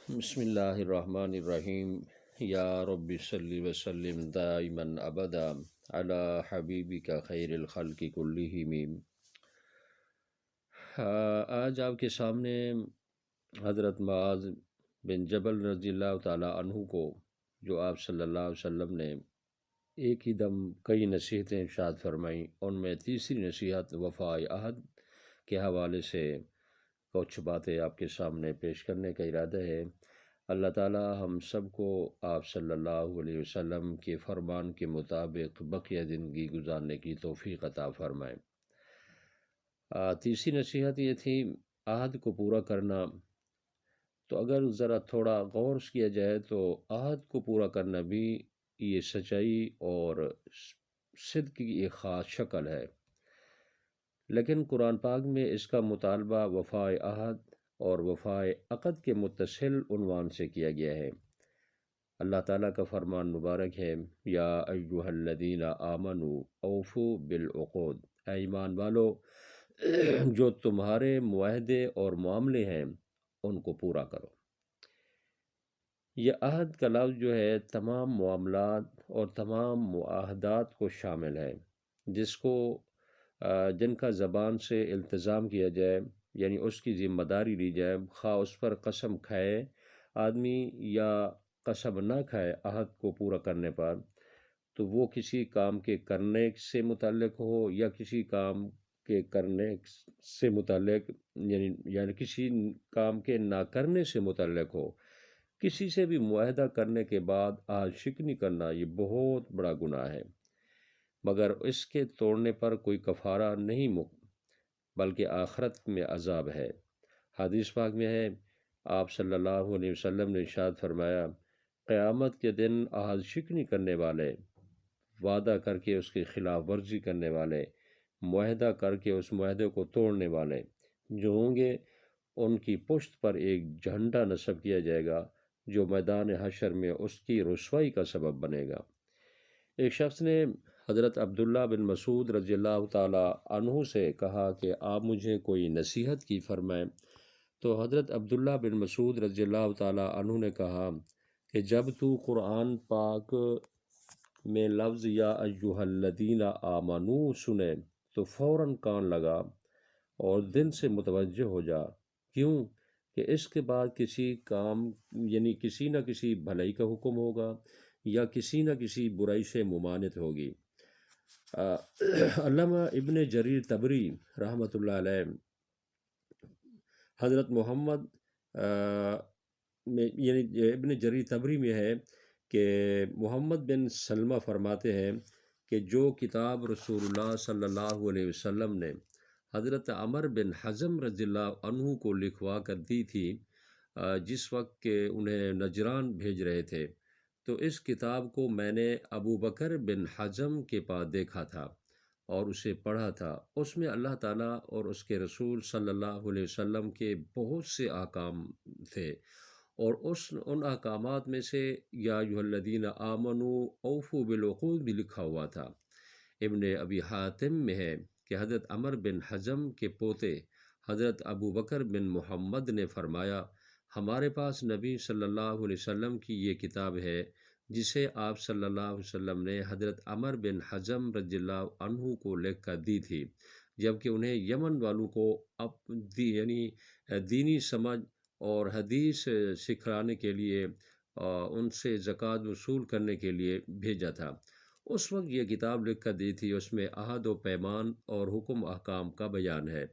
بسم اللہ الرحمن الرحیم یا رب صلی وسلم دائما ابدا علی حبیبک خیر الخلق کلہم۔ آج آپ کے سامنے حضرت معاذ بن جبل رضی اللہ تعالیٰ عنہ کو، جو آپ صلی اللہ علیہ وسلم نے ایک ہی دم کئی نصیحتیں ارشاد فرمائیں، ان میں تیسری نصیحت وفائے عہد کے حوالے سے کچھ باتیں آپ کے سامنے پیش کرنے کا ارادہ ہے۔ اللہ تعالیٰ ہم سب کو آپ صلی اللہ علیہ وسلم کے فرمان کے مطابق بقیہ زندگی گزارنے کی توفیق عطا فرمائے۔ تیسری نصیحت یہ تھی عہد کو پورا کرنا۔ تو اگر ذرا تھوڑا غور کیا جائے تو عہد کو پورا کرنا بھی یہ سچائی اور صدق کی ایک خاص شکل ہے، لیکن قرآن پاک میں اس کا مطالبہ وفائے عہد اور وفائے عقد کے متصل عنوان سے کیا گیا ہے۔ اللہ تعالیٰ کا فرمان مبارک ہے، یا ایہا الذین آمنوا اوفوا بالعقود، اے ایمان والو جو تمہارے معاہدے اور معاملے ہیں ان کو پورا کرو۔ یہ عہد کا لفظ جو ہے تمام معاملات اور تمام معاہدات کو شامل ہے جن کا زبان سے التزام کیا جائے، یعنی اس کی ذمہ داری لی جائے، خواہ اس پر قسم کھائے آدمی یا قسم نہ کھائے عہد کو پورا کرنے پر، تو وہ کسی کام کے کرنے سے متعلق ہو یا کسی کام کے کرنے سے متعلق یعنی کسی کام کے نہ کرنے سے متعلق ہو۔ کسی سے بھی معاہدہ کرنے کے بعد عہد شکنی کرنا یہ بہت بڑا گناہ ہے، مگر اس کے توڑنے پر کوئی کفارہ نہیں بلکہ آخرت میں عذاب ہے۔ حدیث پاک میں ہے، آپ صلی اللہ علیہ وسلم نے ارشاد فرمایا، قیامت کے دن عہد شکنی کرنے والے، وعدہ کر کے اس کی خلاف ورزی کرنے والے، معاہدہ کر کے اس معاہدے کو توڑنے والے جو ہوں گے، ان کی پشت پر ایک جھنڈا نصب کیا جائے گا جو میدان حشر میں اس کی رسوائی کا سبب بنے گا۔ ایک شخص نے حضرت عبداللہ بن مسعود رضی اللہ تعالیٰ عنہ سے کہا کہ آپ مجھے کوئی نصیحت کی فرمائیں، تو حضرت عبداللہ بن مسعود رضی اللہ تعالیٰ عنہ نے کہا کہ جب تو قرآن پاک میں لفظ یا ایہا الذین آمنو سنے تو فوراً کان لگا اور دل سے متوجہ ہو جا، کیوں کہ اس کے بعد کسی کام یعنی کسی نہ کسی بھلائی کا حکم ہوگا یا کسی نہ کسی برائی سے ممانعت ہوگی۔ علامہ ابن جریر طبری رحمۃ اللہ علیہ حضرت محمد میں یعنی ابن جریر طبری میں ہے کہ محمد بن سلمہ فرماتے ہیں کہ جو کتاب رسول اللہ صلی اللہ علیہ وسلم نے حضرت عمر بن حزم رضی اللہ عنہ کو لکھوا کر دی تھی جس وقت کہ انہیں نجران بھیج رہے تھے، تو اس کتاب کو میں نے ابو بکر بن حزم کے پاس دیکھا تھا اور اسے پڑھا تھا۔ اس میں اللہ تعالیٰ اور اس کے رسول صلی اللہ علیہ وسلم کے بہت سے احکام تھے، اور ان احکامات میں سے یا ایھا الذین آمنوا اوفوا بالعقود بھی لکھا ہوا تھا۔ ابن ابی حاتم میں ہے کہ حضرت عمر بن حزم کے پوتے حضرت ابو بکر بن محمد نے فرمایا، ہمارے پاس نبی صلی اللہ علیہ وسلم کی یہ کتاب ہے جسے آپ صلی اللہ علیہ وسلم نے حضرت عمر بن حزم رضی اللہ عنہ کو لکھ کر دی تھی، جبکہ انہیں یمن والوں کو یعنی دینی سمجھ اور حدیث سکھانے کے لیے ان سے زکوٰۃ وصول کرنے کے لیے بھیجا تھا۔ اس وقت یہ کتاب لکھ کر دی تھی، اس میں عہد و پیمان اور حکم احکام کا بیان ہے۔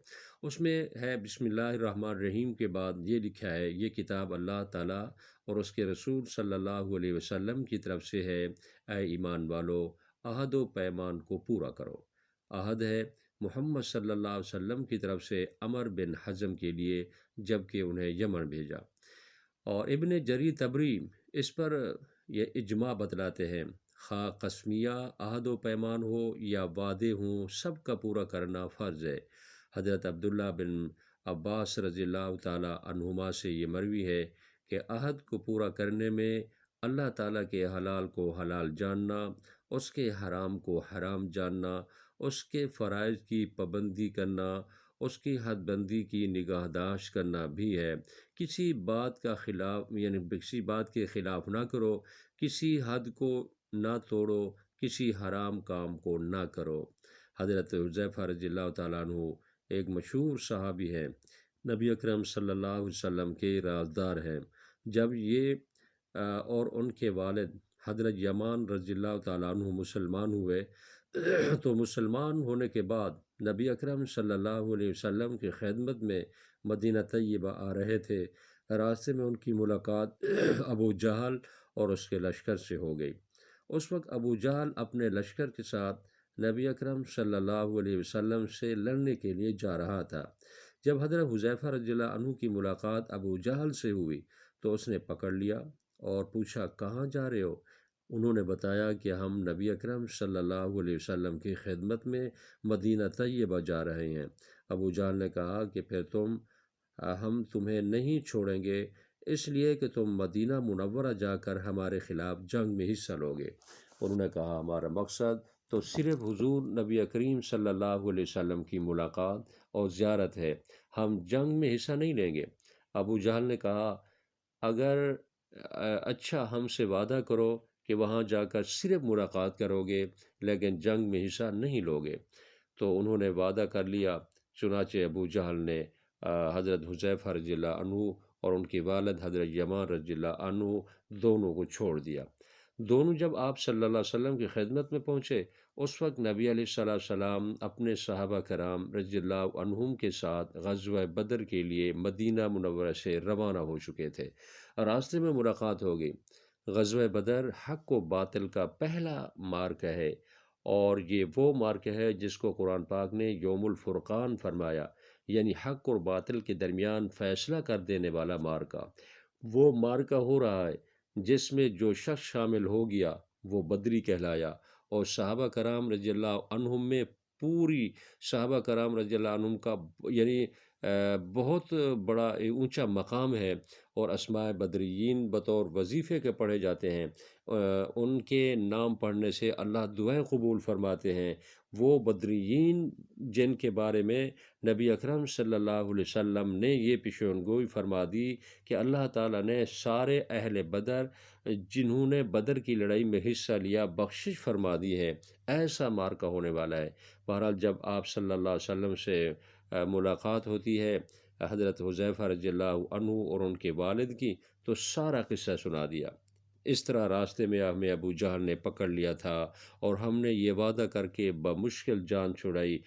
اس میں ہے بسم اللہ الرحمن الرحیم کے بعد یہ لکھا ہے، یہ کتاب اللہ تعالیٰ اور اس کے رسول صلی اللہ علیہ وسلم کی طرف سے ہے، اے ایمان والو عہد و پیمان کو پورا کرو۔ عہد ہے محمد صلی اللہ علیہ وسلم کی طرف سے عمر بن حزم کے لیے جبکہ انہیں یمن بھیجا۔ اور ابن جریر طبری اس پر یہ اجماع بتلاتے ہیں، خواہ قسمیہ عہد و پیمان ہو یا وعدے ہوں، سب کا پورا کرنا فرض ہے۔ حضرت عبداللہ بن عباس رضی اللہ تعالیٰ عنہما سے یہ مروی ہے کہ عہد کو پورا کرنے میں اللہ تعالیٰ کے حلال کو حلال جاننا، اس کے حرام کو حرام جاننا، اس کے فرائض کی پابندی کرنا، اس کی حد بندی کی نگہداشت کرنا بھی ہے۔ کسی بات کا خلاف کسی بات کے خلاف نہ کرو، کسی حد کو نہ توڑو، کسی حرام کام کو نہ کرو۔ حضرت حذیفہ رضی اللہ تعالیٰ عنہ ایک مشہور صحابی ہیں، نبی اکرم صلی اللہ علیہ وسلم کے رازدار ہیں۔ جب یہ اور ان کے والد حضرت یمان رضی اللہ تعالیٰ عنہ مسلمان ہوئے تو مسلمان ہونے کے بعد نبی اکرم صلی اللہ علیہ وسلم کی خدمت میں مدینہ طیبہ آ رہے تھے۔ راستے میں ان کی ملاقات ابو جہل اور اس کے لشکر سے ہو گئی۔ اس وقت ابو جہل اپنے لشکر کے ساتھ نبی اکرم صلی اللہ علیہ وسلم سے لڑنے کے لیے جا رہا تھا۔ جب حضرت حذیفہ رضی اللہ عنہ کی ملاقات ابو جہل سے ہوئی تو اس نے پکڑ لیا اور پوچھا، کہاں جا رہے ہو؟ انہوں نے بتایا کہ ہم نبی اکرم صلی اللہ علیہ وسلم کی خدمت میں مدینہ طیبہ جا رہے ہیں۔ ابو جہل نے کہا کہ پھر ہم تمہیں نہیں چھوڑیں گے، اس لیے کہ تم مدینہ منورہ جا کر ہمارے خلاف جنگ میں حصہ لو گے۔ انہوں نے کہا، ہمارا مقصد تو صرف حضور نبی کریم صلی اللہ علیہ وسلم کی ملاقات اور زیارت ہے، ہم جنگ میں حصہ نہیں لیں گے۔ ابو جہل نے کہا، اگر اچھا ہم سے وعدہ کرو کہ وہاں جا کر صرف ملاقات کرو گے لیکن جنگ میں حصہ نہیں لو گے۔ تو انہوں نے وعدہ کر لیا۔ چنانچہ ابو جہل نے حضرت حذیفہ رضی اللہ عنہ اور ان کے والد حضرت یمان رضی اللہ عنہ دونوں کو چھوڑ دیا۔ دونوں جب آپ صلی اللہ علیہ وسلم کی خدمت میں پہنچے، اس وقت نبی علیہ السلام اپنے صحابہ کرام رضی اللہ عنہم کے ساتھ غزوہ بدر کے لیے مدینہ منورہ سے روانہ ہو چکے تھے۔ راستے میں ملاقات ہو گئی۔ غزوہ بدر حق و باطل کا پہلا معرکہ ہے، اور یہ وہ معرکہ ہے جس کو قرآن پاک نے یوم الفرقان فرمایا، یعنی حق اور باطل کے درمیان فیصلہ کر دینے والا معرکہ۔ وہ معرکہ ہو رہا ہے جس میں جو شخص شامل ہو گیا وہ بدری کہلایا، اور صحابہ کرام رضی اللہ عنہم میں پوری صحابہ کرام رضی اللہ عنہم کا بہت بڑا اونچا مقام ہے، اور اسماء بدریین بطور وظیفے کے پڑھے جاتے ہیں۔ ان کے نام پڑھنے سے اللہ دعائیں قبول فرماتے ہیں۔ وہ بدریین جن کے بارے میں نبی اکرم صلی اللہ علیہ وسلم نے یہ پیشن گوئی فرما دی کہ اللہ تعالیٰ نے سارے اہل بدر جنہوں نے بدر کی لڑائی میں حصہ لیا بخشش فرما دی ہے، ایسا معرکہ ہونے والا ہے۔ بہرحال جب آپ صلی اللہ علیہ وسلم سے ملاقات ہوتی ہے حضرت حذیفہ رضی اللہ عنہ اور ان کے والد کی، تو سارا قصہ سنا دیا۔ اس طرح راستے میں ہمیں ابو جہل نے پکڑ لیا تھا اور ہم نے یہ وعدہ کر کے بمشکل جان چھڑائی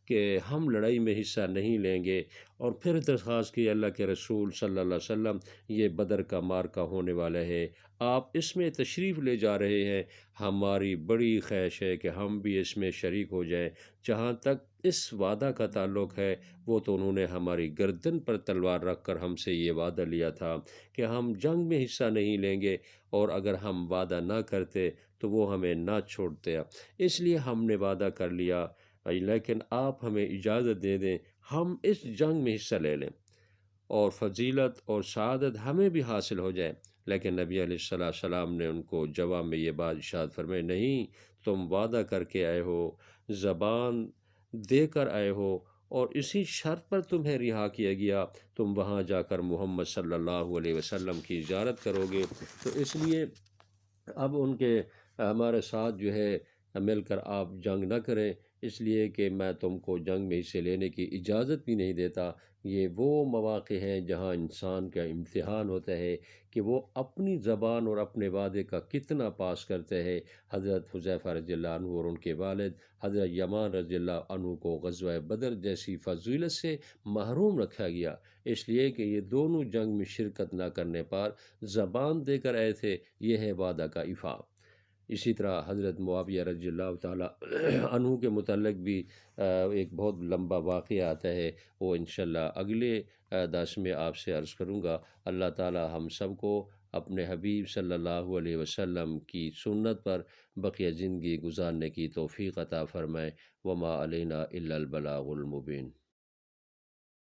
کہ ہم لڑائی میں حصہ نہیں لیں گے، اور پھر درخواست کی، اللہ کے رسول صلی اللہ علیہ وسلم، یہ بدر کا معرکہ ہونے والا ہے، آپ اس میں تشریف لے جا رہے ہیں، ہماری بڑی خواہش ہے کہ ہم بھی اس میں شریک ہو جائیں۔ جہاں تک اس وعدہ کا تعلق ہے، وہ تو انہوں نے ہماری گردن پر تلوار رکھ کر ہم سے یہ وعدہ لیا تھا کہ ہم جنگ میں حصہ نہیں لیں گے، اور اگر ہم وعدہ نہ کرتے تو وہ ہمیں نہ چھوڑتے۔ اس لیے ہم نے وعدہ کر لیا، لیکن آپ ہمیں اجازت دے دیں ہم اس جنگ میں حصہ لے لیں اور فضیلت اور سعادت ہمیں بھی حاصل ہو جائے۔ لیکن نبی علیہ السلام نے ان کو جواب میں یہ بات ارشاد فرمائی، نہیں، تم وعدہ کر کے آئے ہو، زبان دے کر آئے ہو، اور اسی شرط پر تمہیں رہا کیا گیا، تم وہاں جا کر محمد صلی اللہ علیہ وسلم کی زیارت کرو گے۔ تو اس لیے اب ان کے ہمارے ساتھ جو ہے مل کر آپ جنگ نہ کریں، اس لیے کہ میں تم کو جنگ میں حصے لینے کی اجازت بھی نہیں دیتا۔ یہ وہ مواقع ہیں جہاں انسان کا امتحان ہوتا ہے کہ وہ اپنی زبان اور اپنے وعدے کا کتنا پاس کرتے ہیں۔ حضرت حذیفہ رضی اللہ عنہ اور ان کے والد حضرت یمان رضی اللہ عنہ کو غزوہ بدر جیسی فضیلت سے محروم رکھا گیا، اس لیے کہ یہ دونوں جنگ میں شرکت نہ کرنے پر زبان دے کر آئے تھے۔ یہ ہے وعدہ کا ایفا۔ اسی طرح حضرت معاویہ رضی اللہ تعالیٰ عنہ کے متعلق بھی ایک بہت لمبا واقعہ آتا ہے، وہ انشاءاللہ اگلے درس میں آپ سے عرض کروں گا۔ اللہ تعالیٰ ہم سب کو اپنے حبیب صلی اللہ علیہ وسلم کی سنت پر بقیہ زندگی گزارنے کی توفیق عطا فرمائے۔ وما علینا الا البلاغ المبین۔